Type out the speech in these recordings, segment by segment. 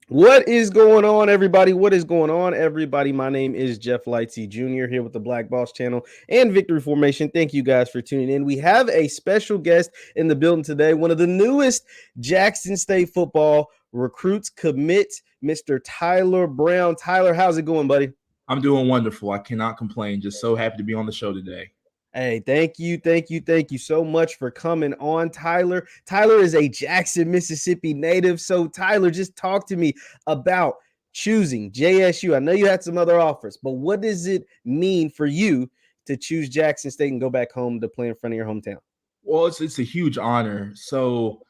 What is going on, everybody? What is going on, everybody? My name is JeffLightsyJr. here with the Black Boss Channel and Victory Formation. Thank you guys for tuning in. We have a special guest in the building today, one of the newest Jackson State football recruits commits, Mr. Tyler Brown. Tyler, how's it going, buddy? I'm doing wonderful. I cannot complain. Just so happy to be on the show today. Hey, thank you so much for coming on, Tyler. Tyler is a Jackson, Mississippi native. So, Tyler, just talk to me about choosing JSU. I know you had some other offers, but what does it mean for you to choose Jackson State and go back home to play in front of your hometown? Well, it's a huge honor. So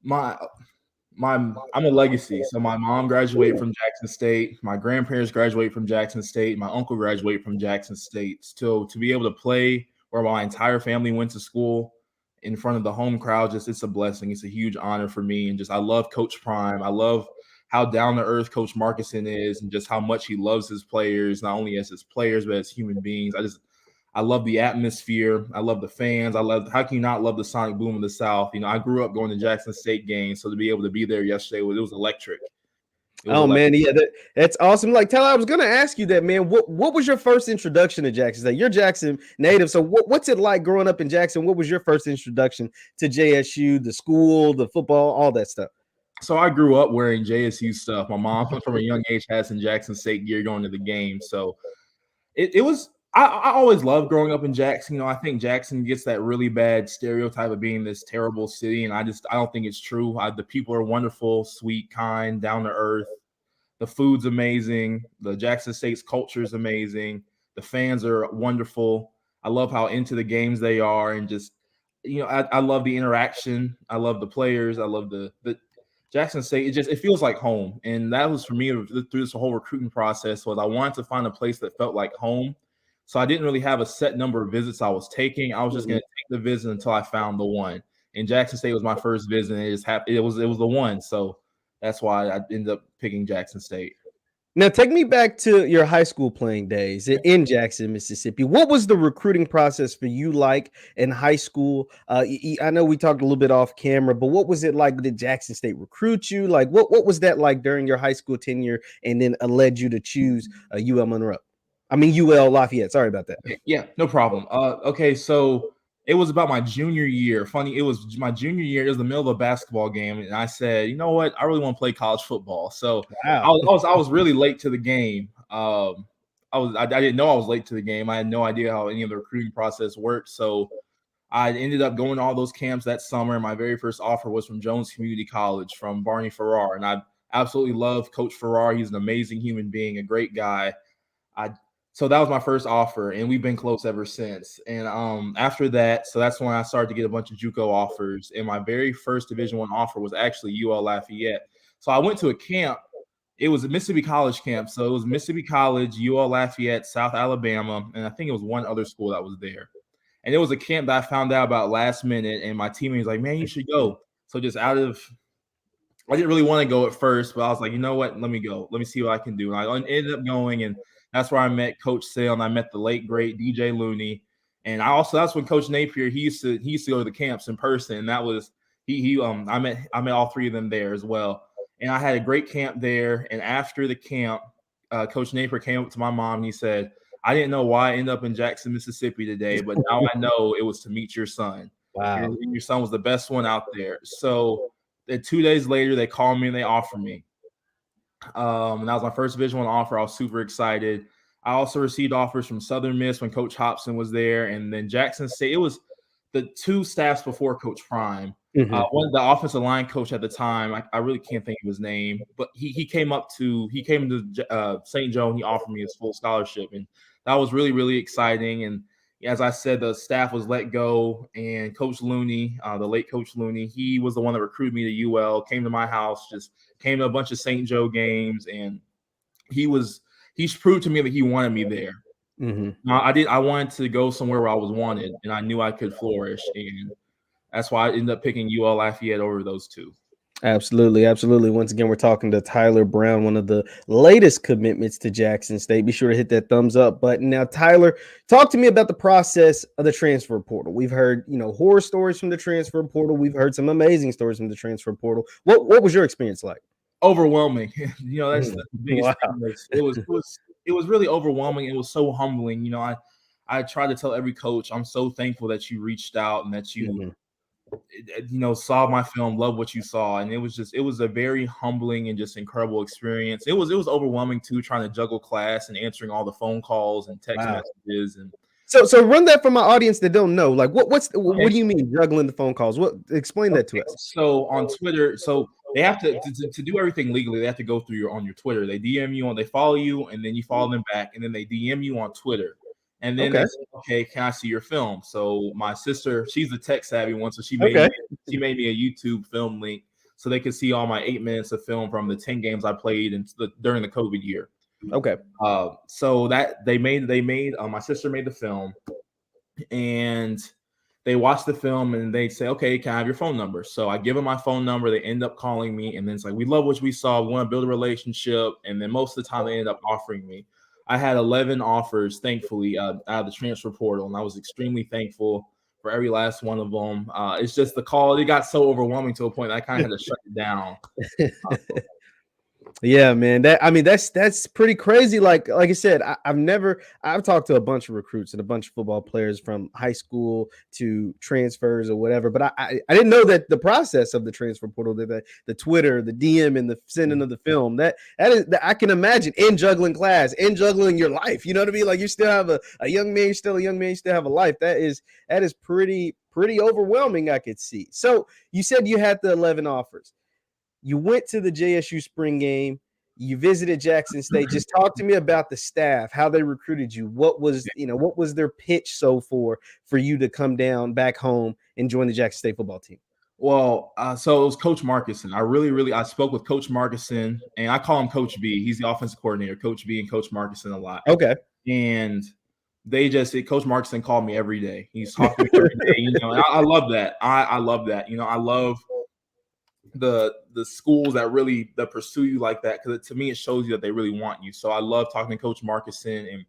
my I'm a legacy. So my mom graduated from Jackson State. My grandparents graduated from Jackson State. My uncle graduated from Jackson State. So to be able to play where my entire family went to school in front of the home crowd, it's a blessing. It's a huge honor for me. And I love Coach Prime. I love how down to earth Coach Markison is and just how much he loves his players, not only as his players, but as human beings. I love the atmosphere. I love the fans. How can you not love the sonic boom of the South? I grew up going to Jackson State games, so to be able to be there yesterday, it was electric. Man, yeah, that's awesome. Like, Tyler, I was going to ask you that, man. What was your first introduction to Jackson State? You're Jackson native, so what's it like growing up in Jackson? What was your first introduction to JSU, the school, the football, all that stuff? So I grew up wearing JSU stuff. My mom, from a young age, had some Jackson State gear going to the game, so it was. I always loved growing up in Jackson. I think Jackson gets that really bad stereotype of being this terrible city, and I don't think it's true. The people are wonderful, sweet, kind, down to earth. The food's amazing. The Jackson State's culture is amazing. The fans are wonderful. I love how into the games they are, and I love the interaction. I love the players. I love the Jackson State. It feels like home, and that was for me through this whole recruiting process. Was I wanted to find a place that felt like home. So I didn't really have a set number of visits I was taking. I was just going to take the visit until I found the one. And Jackson State was my first visit, and it was the one. So that's why I ended up picking Jackson State. Now, take me back to your high school playing days in Jackson, Mississippi. What was the recruiting process for you like in high school? I know we talked a little bit off camera, but what was it like? Did Jackson State recruit you? Like, what was that like during your high school tenure, and then led you to choose UL Monroe? UL Lafayette. Sorry about that. Yeah, no problem. Okay, so it was about my junior year. Funny, it was my junior year. It was the middle of a basketball game, and I said, you know what? I really want to play college football. So wow. I was really late to the game. I didn't know I was late to the game. I had no idea how any of the recruiting process worked. So I ended up going to all those camps that summer. My very first offer was from Jones Community College, from Barney Farrar, and I absolutely love Coach Farrar. He's an amazing human being, a great guy. So that was my first offer, and we've been close ever since. And after that, so that's when I started to get a bunch of JUCO offers. And my very first Division I offer was actually UL Lafayette. So I went to a camp. It was a Mississippi College camp. So it was Mississippi College, UL Lafayette, South Alabama, and I think it was one other school that was there. And it was a camp that I found out about last minute, and my teammate was like, man, you should go. So I didn't really want to go at first, but I was like, you know what? Let me go. Let me see what I can do. And I ended up going, and that's where I met Coach Sale, and I met the late great DJ Looney. And that's when Coach Napier, he used to go to the camps in person. And that was I met all three of them there as well. And I had a great camp there. And after the camp, Coach Napier came up to my mom and he said, I didn't know why I ended up in Jackson, Mississippi today, but now I know it was to meet your son. Wow. Your son was the best one out there. So 2 days later, they called me and they offered me. And that was my first Division I offer. I was super excited. I also received offers from Southern Miss when Coach Hobson was there, and then Jackson State. It was the two staffs before Coach Prime. Mm-hmm. One, the offensive line coach at the time, I really can't think of his name, but he came to St. Joe and he offered me his full scholarship, and that was really, really exciting. And as I said, the staff was let go, and Coach Looney, the late Coach Looney, he was the one that recruited me to UL, came to my house, just came to a bunch of St. Joe games, and he's proved to me that he wanted me there. Mm-hmm. I wanted to go somewhere where I was wanted, and I knew I could flourish, and that's why I ended up picking UL Lafayette over those two. Absolutely. Once again, we're talking to Tyler Brown, one of the latest commitments to Jackson State. Be sure to hit that thumbs up button. Now, Tyler, talk to me about the process of the transfer portal. We've heard, horror stories from the transfer portal. We've heard some amazing stories from the transfer portal. What was your experience like? Overwhelming. That's the biggest Wow. thing. It was really overwhelming. It was so humbling. I try to tell every coach, I'm so thankful that you reached out and that you saw my film, love what you saw. And it was a very humbling and just incredible experience. It was overwhelming too, trying to juggle class and answering all the phone calls and text messages. And so run that for my audience that don't know. Like what do you mean juggling the phone calls? Explain that to us. So on Twitter, they have to do everything legally. They have to go through on your Twitter. They DM you they follow you, and then you follow them back, and then they DM you on Twitter. And then they say, okay, can I see your film? So my sister, she's a tech savvy one, so she made me a YouTube film link so they could see all my 8 minutes of film from the 10 games I played during the COVID year. Okay. So that they made my sister made the film, and they watch the film and they say, okay, can I have your phone number? So I give them my phone number. They end up calling me, and then it's like, we love what we saw. We want to build a relationship. And then most of the time they end up offering me. I had 11 offers, thankfully, out of the transfer portal, and I was extremely thankful for every last one of them. It's just the call. It got so overwhelming to a point that I kind of had to shut it down. Yeah, man. That's pretty crazy. Like I said, I've talked to a bunch of recruits and a bunch of football players from high school to transfers or whatever, but I didn't know that the process of the transfer portal, the Twitter, the DM, and the sending of the film, that is I can imagine in juggling class, in juggling your life. You know what I mean? Like you still have a young man, you're still a young man, you still have a life. That is pretty overwhelming, I could see. So you said you had the 11 offers. You went to the JSU spring game. You visited Jackson State. Just talk to me about the staff, how they recruited you. What was their pitch for you to come down back home and join the Jackson State football team? Well, so it was Coach Marcuson. I spoke with Coach Marcuson, and I call him Coach B. He's the offensive coordinator, Coach B and Coach Marcuson a lot. Okay. And Coach Marcuson called me every day. He's talking to me every day. And I love that. I love that. I love the schools that pursue you like that, because to me it shows you that they really want you. So I love talking to Coach Marcuson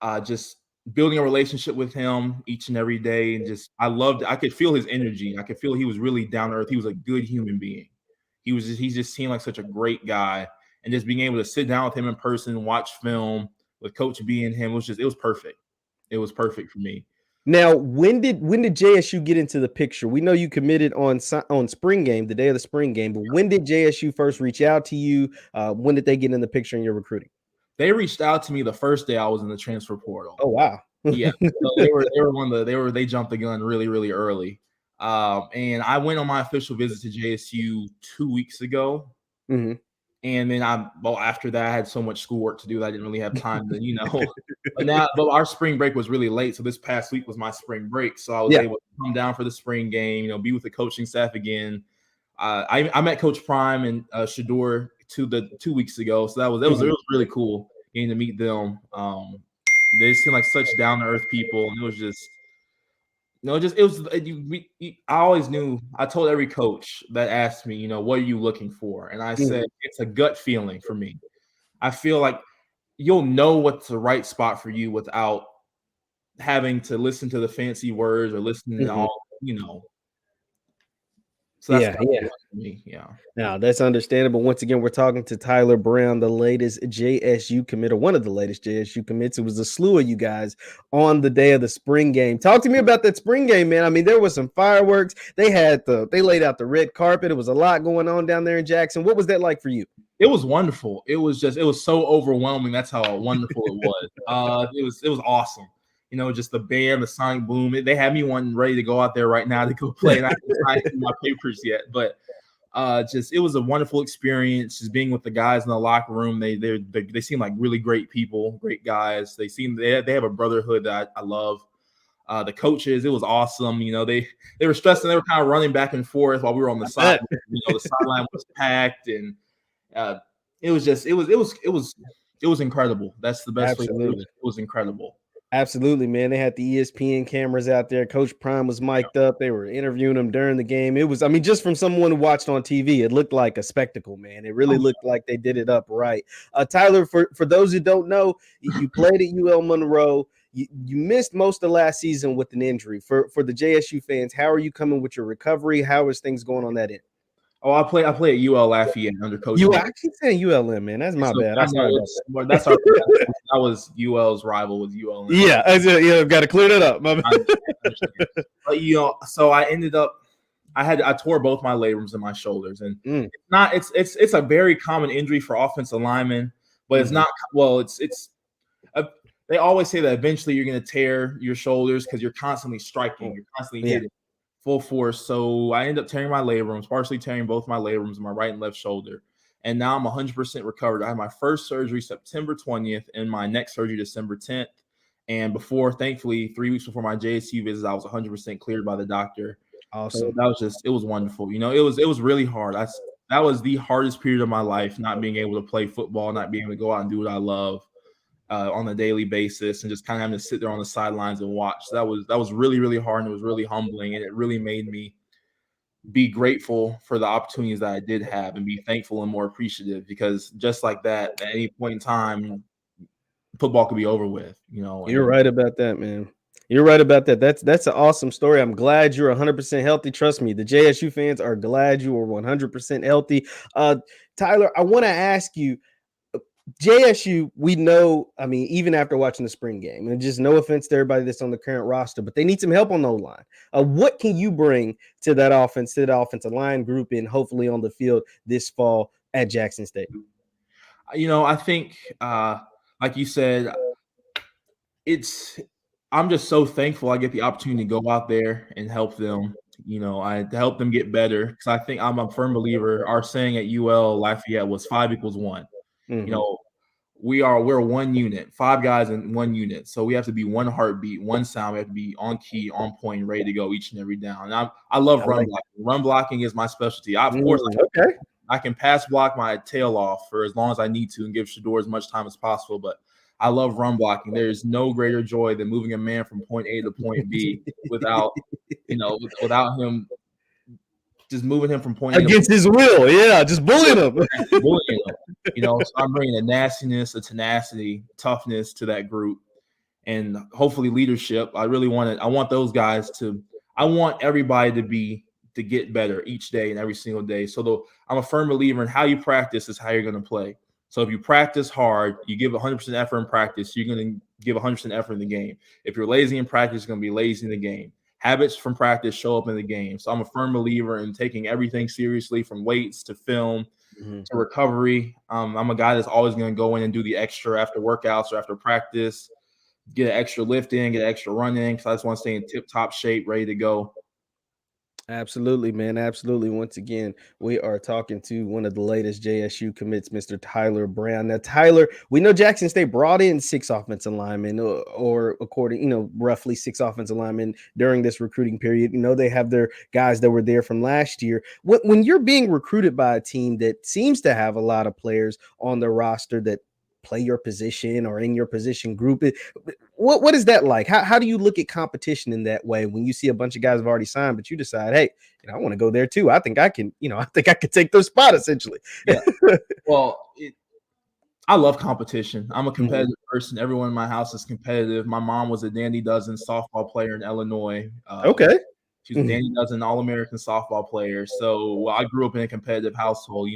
and just building a relationship with him each and every day. And I could feel his energy. I could feel he was really down to earth. He was a good human being. He just seemed like such a great guy, and just being able to sit down with him in person, watch film with Coach B and him, it was perfect. It was perfect for me. Now, when did JSU get into the picture? We know you committed on spring game, the day of the spring game, but when did JSU first reach out to you? When did they get in the picture in your recruiting? They reached out to me the first day I was in the transfer portal. Oh wow! Yeah, so they jumped the gun really, really early. And I went on my official visit to JSU 2 weeks ago. Mm-hmm. And then after that, I had so much schoolwork to do that I didn't really have time to, but our spring break was really late. So this past week was my spring break. So I was able to come down for the spring game, be with the coaching staff again. I met Coach Prime and Shador 2 weeks ago. So it was really cool getting to meet them. They seem like such down to earth people. And it was just, I always knew. I told every coach that asked me, what are you looking for? And I said, it's a gut feeling for me. I feel like you'll know what's the right spot for you without having to listen to the fancy words or listen to all, So that's for me. Yeah. Now that's understandable. Once again, we're talking to Tyler Brown, the latest JSU commit, or one of the latest JSU commits. It was a slew of you guys on the day of the spring game. Talk to me about that spring game, man. I mean, there was some fireworks. They laid out the red carpet. It was a lot going on down there in Jackson. What was that like for you? It was wonderful. It was so overwhelming. That's how wonderful it was. It was awesome. Just the band, the sonic boom. They had me ready to go out there right now to go play. And I haven't signed my papers yet, but it was a wonderful experience. Just being with the guys in the locker room. They seem like really great people, great guys. They have a brotherhood that I love. The coaches, it was awesome. They were stressing. They were kind of running back and forth while we were on the side. The sideline was packed, and it was incredible. That's the best way to do it. It was incredible. Absolutely, man. They had the ESPN cameras out there. Coach Prime was mic'd up. They were interviewing him during the game. It was, just from someone who watched on TV, it looked like a spectacle, man. It really looked like they did it up right. Tyler, for those who don't know, you played at UL Monroe. You missed most of last season with an injury. For the JSU fans, how are you coming with your recovery? How is things going on that end? Oh, I play at UL Lafayette under Coach. I keep saying ULM, man. That's my bad. I'm sorry about that. That's our that was UL's rival with ULM. Yeah, got to clear that up. My bad. But so I ended up I tore both my labrums and my shoulders, and it's a very common injury for offensive linemen, but it's not. Well, they always say that eventually you're going to tear your shoulders because you're constantly striking, you're constantly hitting full force. So I ended up tearing my labrums, partially tearing both my labrums, my right and left shoulder, and now I'm 100% recovered. I had my first surgery September 20th, and my next surgery December 10th. And thankfully, 3 weeks before my JSU visit, I was 100% cleared by the doctor. Awesome. So it was wonderful. It was really hard. That was the hardest period of my life, not being able to play football, not being able to go out and do what I love on a daily basis, and just kind of having to sit there on the sidelines and watch. So that was really, really hard, and it was really humbling, and it really made me be grateful for the opportunities that I did have and be thankful and more appreciative, because just like that, at any point in time, football could be over with. You're right about that, man. You're right about that. That's an awesome story. I'm glad you're 100% healthy. Trust me, the JSU fans are glad you are 100% healthy. Tyler, I want to ask you, JSU, we know, I mean, even after watching the spring game, and just no offense to everybody that's on the current roster, but they need some help on the line. What can you bring to that offense, to the offensive line group, and hopefully on the field this fall at Jackson State? I think, like you said, I'm just so thankful I get the opportunity to go out there and help them. To help them get better, because I think I'm a firm believer. Our saying at UL Lafayette was 5 = 1. We're one unit, 5 guys in one unit. So we have to be one heartbeat, one sound. We have to be on key, on point, ready to go each and every down. And I love run blocking. Run blocking is my specialty. Of course, I can pass block my tail off for as long as I need to and give Shador as much time as possible. But I love run blocking. There's no greater joy than moving a man from point A to point B without him, just moving him from point against his will. Yeah, just bullying him. So I'm bringing a nastiness, a tenacity, toughness to that group, and hopefully leadership. I want those guys I want everybody to get better each day and every single day. So I'm a firm believer in how you practice is how you're going to play. So if you practice hard, you give 100% effort in practice, you're going to give 100% effort in the game. If you're lazy in practice, you're going to be lazy in the game. Habits from practice show up in the game. So I'm a firm believer in taking everything seriously, from weights to film to recovery. I'm a guy that's always going to go in and do the extra after workouts or after practice, get an extra lift in, get an extra run in, because I just want to stay in tip-top shape, ready to go. Absolutely, man. Absolutely. Once again, we are talking to one of the latest JSU commits, Mr. Tyler Brown. Now, Tyler, we know Jackson State brought in 6 offensive linemen, or according, roughly 6 offensive linemen during this recruiting period. They have their guys that were there from last year. When you're being recruited by a team that seems to have a lot of players on their roster that play your position or in your position group, what is that like? How do you look at competition in that way when you see a bunch of guys have already signed, but you decide, hey, I want to go there too. I think I can, I think I could take their spot essentially. Yeah. Well, I love competition. I'm a competitive person. Everyone in my house is competitive. My mom was a Dandy Dozen softball player in Illinois. Okay. She was a Dandy Dozen All-American softball player. So I grew up in a competitive household.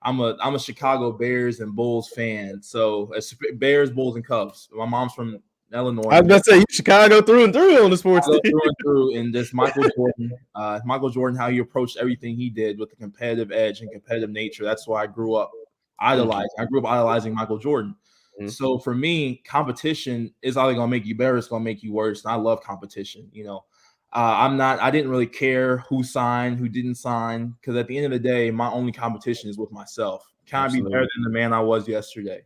I'm a Chicago Bears and Bulls fan. So Bears, Bulls, and Cubs. My mom's from Illinois. I was about to say Chicago through and through on the sports team. Through and through, and this Michael Jordan, how he approached everything he did with the competitive edge and competitive nature. That's why I grew up idolizing. I grew up idolizing Michael Jordan. So for me, competition is either going to make you better, it's going to make you worse. And I love competition. I didn't really care who signed, who didn't sign, because at the end of the day, my only competition is with myself. Can I be better than the man I was yesterday?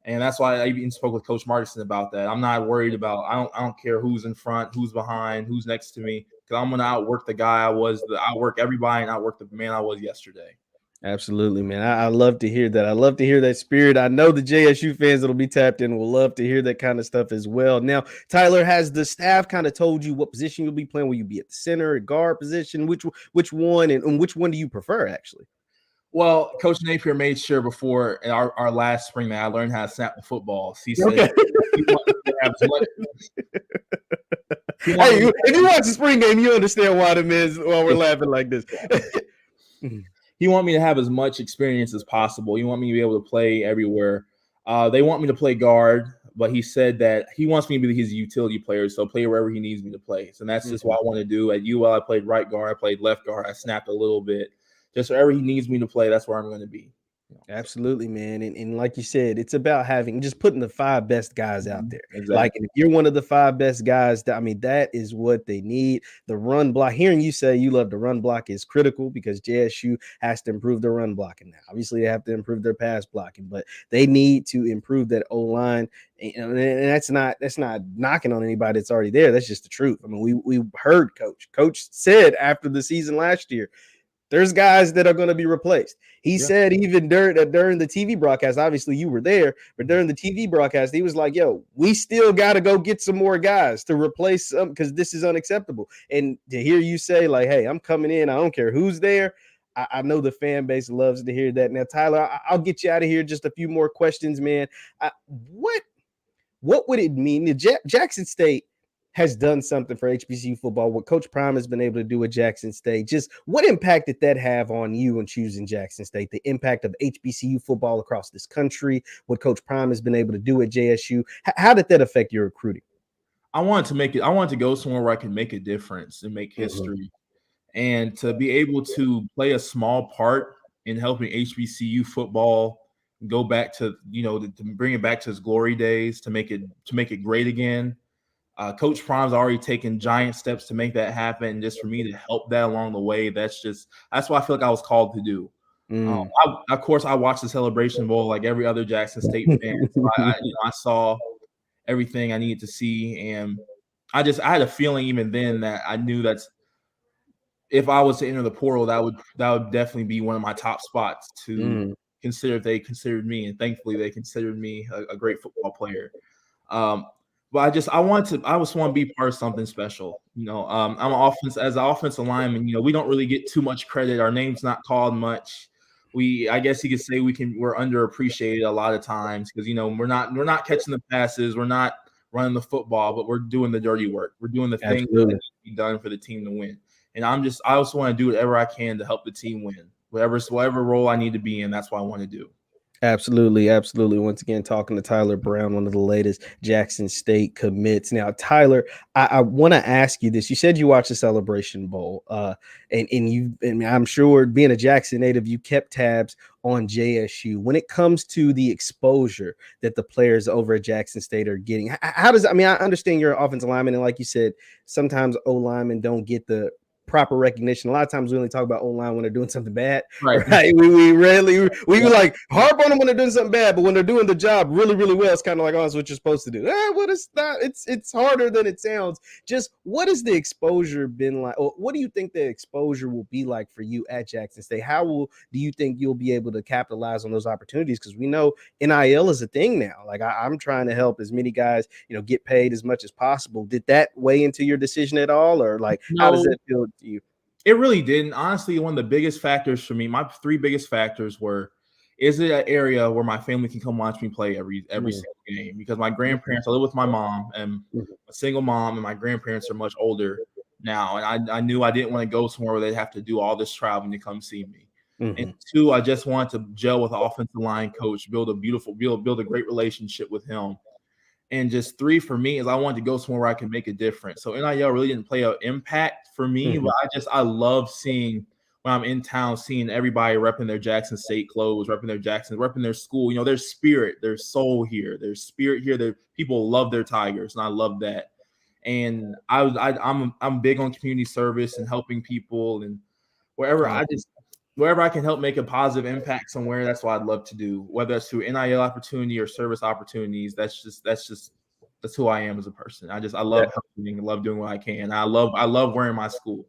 And that's why I even spoke with Coach Martinson about that. I'm not worried about, I don't care who's in front, who's behind, who's next to me, because I'm going to outwork the guy outwork everybody and outwork the man I was yesterday. Absolutely, man. I love to hear that. I love to hear that spirit. I know the JSU fans that'll be tapped in will love to hear that kind of stuff as well. Now, Tyler, has the staff kind of told you what position you'll be playing? Will you be at the center, guard position? Which one, and which one do you prefer, actually? Well, Coach Napier made sure before our last spring that I learned how to snap the football. He said, hey, if you watch the spring game, you understand why we're laughing like this. he want me to have as much experience as possible. He want me to be able to play everywhere. They want me to play guard, but he said that he wants me to be his utility player, so play wherever he needs me to play. So that's just what I want to do. At UL, I played right guard, I played left guard, I snapped a little bit. Just wherever he needs me to play, that's where I'm going to be. Absolutely, man. And like you said, it's about just putting the 5 best guys out there. Exactly. Like, if you're one of the 5 best guys, that is what they need. The run block, hearing you say you love the run block is critical because JSU has to improve their run blocking now. Obviously, they have to improve their pass blocking, but they need to improve that O-line. And that's not knocking on anybody that's already there. That's just the truth. I mean, we heard Coach said after the season last year, there's guys that are going to be replaced. He said even during the TV broadcast, obviously you were there, but during the TV broadcast, he was like, yo, we still got to go get some more guys to replace some because this is unacceptable. And to hear you say like, hey, I'm coming in, I don't care who's there. I know the fan base loves to hear that. Now, Tyler, I'll get you out of here. Just a few more questions, man. What would it mean? Jackson State has done something for HBCU football, what Coach Prime has been able to do at Jackson State. Just what impact did that have on you in choosing Jackson State? The impact of HBCU football across this country, what Coach Prime has been able to do at JSU. How did that affect your recruiting? I wanted to go somewhere where I could make a difference and make history, and to be able to play a small part in helping HBCU football go back to, to bring it back to its glory days, to make it great again. Coach Prime's already taken giant steps to make that happen. And just for me to help that along the way, that's what I feel like I was called to do. Of course, I watched the Celebration Bowl like every other Jackson State fan. So I saw everything I needed to see, and I had a feeling even then that I knew that if I was to enter the portal, that would definitely be one of my top spots to consider if they considered me, and thankfully they considered me a great football player. But I just want to be part of something special. I'm as an offensive lineman, we don't really get too much credit. Our name's not called much. I guess you could say we're underappreciated a lot of times because we're not catching the passes, we're not running the football, but we're doing the dirty work. We're doing the things that need to be done for the team to win. And I also want to do whatever I can to help the team win. Whatever role I need to be in, that's what I want to do. Absolutely. Once again, talking to Tyler Brown, one of the latest Jackson State commits. Now, Tyler, I want to ask you this. You said you watched the Celebration Bowl, and I'm sure being a Jackson native, you kept tabs on JSU. When it comes to the exposure that the players over at Jackson State are getting, I understand you're an offensive lineman, and like you said, sometimes O linemen don't get the proper recognition. A lot of times we only talk about O-line when they're doing something bad. Right? We rarely like harp on them when they're doing something bad, but when they're doing the job really, really well, it's kind of like, oh, that's what you're supposed to do. Well, it's not. It's harder than it sounds. Just what has the exposure been like? Or what do you think the exposure will be like for you at Jackson State? Do you think you'll be able to capitalize on those opportunities? Because we know NIL is a thing now. Like I'm trying to help as many guys, get paid as much as possible. Did that weigh into your decision at all, or like how does that feel to you? It really didn't. Honestly, one of the biggest factors for me, my 3 biggest factors were, is it an area where my family can come watch me play every single game? Because my grandparents, I live with my mom and a single mom, and my grandparents are much older now. And I knew I didn't want to go somewhere where they'd have to do all this traveling to come see me. And 2, I just wanted to gel with the offensive line coach, build a great relationship with him. And just 3 for me is I wanted to go somewhere where I can make a difference. So NIL really didn't play an impact for me, but I love seeing when I'm in town, seeing everybody repping their Jackson State clothes, repping their school. Their spirit, their soul here, their spirit here. Their people love their Tigers, and I love that. And I'm big on community service and helping people, and wherever I can help make a positive impact somewhere, that's what I'd love to do. Whether it's through NIL opportunity or service opportunities, that's who I am as a person. I love helping, I love doing what I can. I love wearing my school.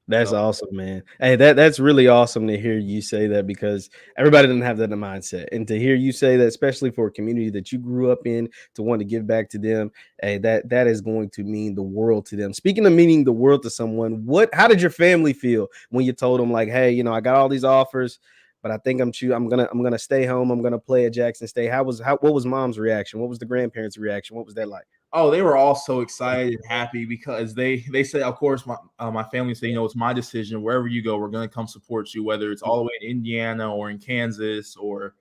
That's awesome, man. Hey, that's really awesome to hear you say that, because everybody doesn't have that in the mindset. And to hear you say that, especially for a community that you grew up in, to want to give back to them, hey, that is going to mean the world to them. Speaking of meaning the world to someone, how did your family feel when you told them, like, hey, I got all these offers, but I think I'm gonna stay home. I'm gonna play at Jackson State. What was mom's reaction? What was the grandparents' reaction? What was that like? Oh, they were all so excited and happy because they said, of course, my family said, it's my decision. Wherever you go, we're going to come support you, whether it's all the way in Indiana or in Kansas or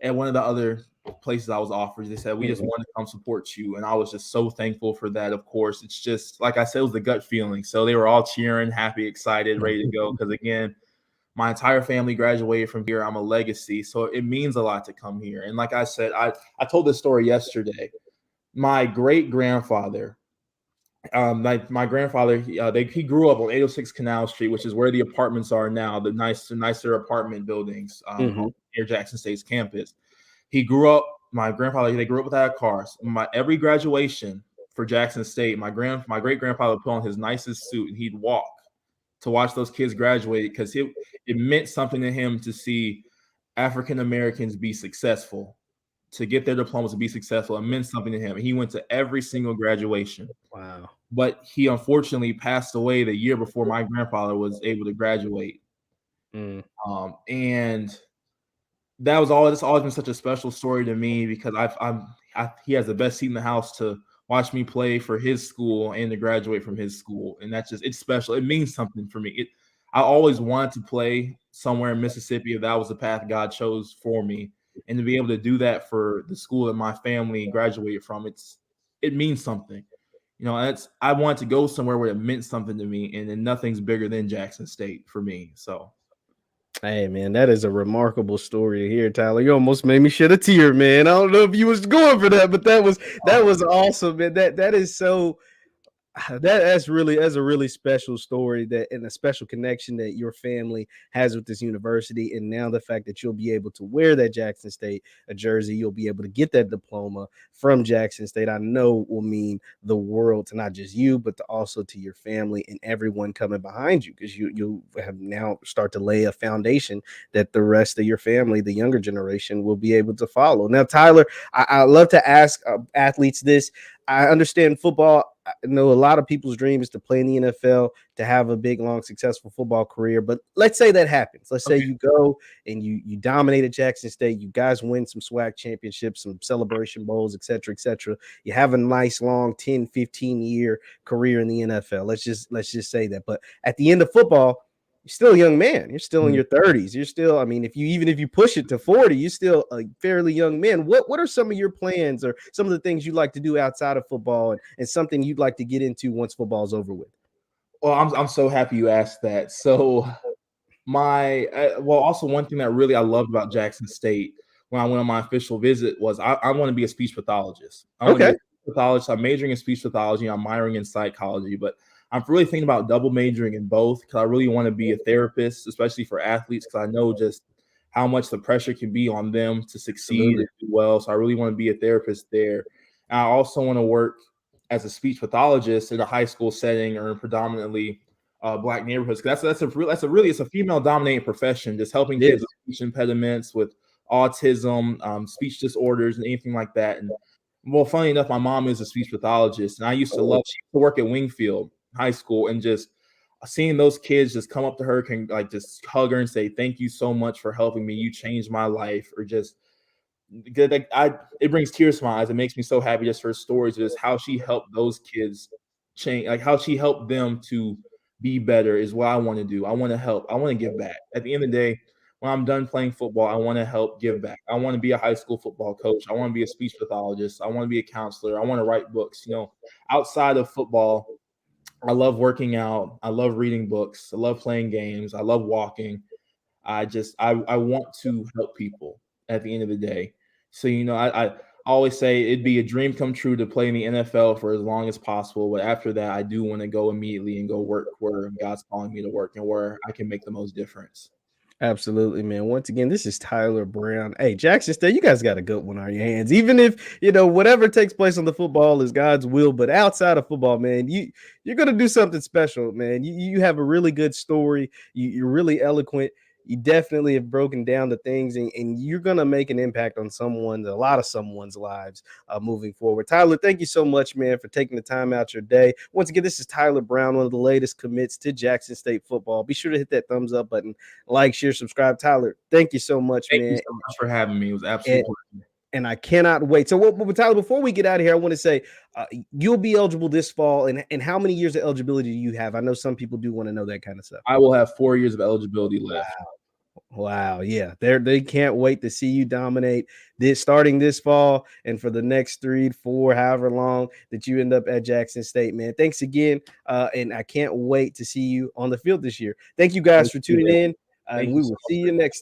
at one of the other places I was offered. They said, we just want to come support you. And I was just so thankful for that. Of course, it's just, like I said, it was the gut feeling. So they were all cheering, happy, excited, ready to go. Because again, my entire family graduated from here. I'm a legacy. So it means a lot to come here. And like I said, I told this story yesterday. My great grandfather, my grandfather, he grew up on 806 Canal Street, which is where the apartments are now, the nicer apartment buildings near Jackson State's campus. My grandfather, they grew up without cars. Every graduation for Jackson State, my great grandfather put on his nicest suit and he'd walk to watch those kids graduate because it meant something to him to see African Americans be successful. To get their diplomas, to be successful, it meant something to him. He went to every single graduation. Wow. But he unfortunately passed away the year before my grandfather was able to graduate. And that's always been such a special story to me because he has the best seat in the house to watch me play for his school and to graduate from his school. And it's special. It means something for me. I always wanted to play somewhere in Mississippi if that was the path God chose for me. And to be able to do that for the school that my family graduated from, it means something. I wanted to go somewhere where it meant something to me, and nothing's bigger than Jackson State for me. So, hey man, that is a remarkable story to hear, Tyler. You almost made me shed a tear, man. I don't know if you was going for that, but that was awesome, man. That is so. That's a really special story and a special connection that your family has with this university. And now the fact that you'll be able to wear that Jackson State jersey, you'll be able to get that diploma from Jackson State, I know will mean the world to not just you, but also to your family and everyone coming behind you, because you have now start to lay a foundation that the rest of your family, the younger generation, will be able to follow. Now, Tyler, I love to ask athletes this. I understand football. I know a lot of people's dream is to play in the NFL, to have a big, long, successful football career. But let's say that happens. Let's say you go and you dominate at Jackson State. You guys win some SWAC championships, some celebration bowls, et cetera, et cetera. You have a nice, long 10, 15-year career in the NFL. Let's just say that. But at the end of football, you're still a young man. You're still in your 30s. You're still, I mean, if you push it to 40, you're still a fairly young man. What are some of your plans or some of the things you'd like to do outside of football and something you'd like to get into once football's over with? Well, I'm so happy you asked that. So also one thing that really I loved about Jackson State when I went on my official visit was I want to be a speech pathologist. I want to be a speech pathologist. I'm majoring in speech pathology. I'm minoring in psychology, but I'm really thinking about double majoring in both because I really want to be a therapist, especially for athletes, because I know just how much the pressure can be on them to succeed and do well. So I really want to be a therapist there. And I also want to work as a speech pathologist in a high school setting or in predominantly Black neighborhoods. That's a female dominated profession, just helping kids with speech impediments, with autism, speech disorders, and anything like that. And well, funny enough, my mom is a speech pathologist, and she used to work at Wingfield High School, and just seeing those kids just come up to her, can like just hug her and say, "Thank you so much for helping me. You changed my life," or just it brings tears to my eyes. It makes me so happy just her stories, just how she helped those kids change, like how she helped them to be better is what I want to do. I want to help. I want to give back. At the end of the day, when I'm done playing football, I want to help give back. I want to be a high school football coach. I want to be a speech pathologist. I want to be a counselor. I want to write books. Outside of football, I love working out. I love reading books. I love playing games. I love walking. I want to help people at the end of the day. So, I always say it'd be a dream come true to play in the NFL for as long as possible. But after that, I do want to go immediately and go work where God's calling me to work and where I can make the most difference. Absolutely, man. Once again, this is Tyler Brown. Hey, Jackson State, you guys got a good one on your hands. Even if, whatever takes place on the football is God's will. But outside of football, man, you're going to do something special, man. You have a really good story. You're really eloquent. You definitely have broken down the things, and you're going to make an impact on a lot of someone's lives moving forward. Tyler, thank you so much, man, for taking the time out your day. Once again, this is Tyler Brown, one of the latest commits to Jackson State football. Be sure to hit that thumbs up button, like, share, subscribe. Tyler, thank you so much, man. Thank you so much for having me. It was absolutely pleasure. And I cannot wait. So, Tyler, before we get out of here, I want to say you'll be eligible this fall. And how many years of eligibility do you have? I know some people do want to know that kind of stuff. I will have 4 years of eligibility left. Wow. Yeah. They can't wait to see you dominate this starting this fall and for the next 3 to 4, however long that you end up at Jackson State, man. Thanks again. And I can't wait to see you on the field this year. Thank you guys for tuning in. And we will see you next time.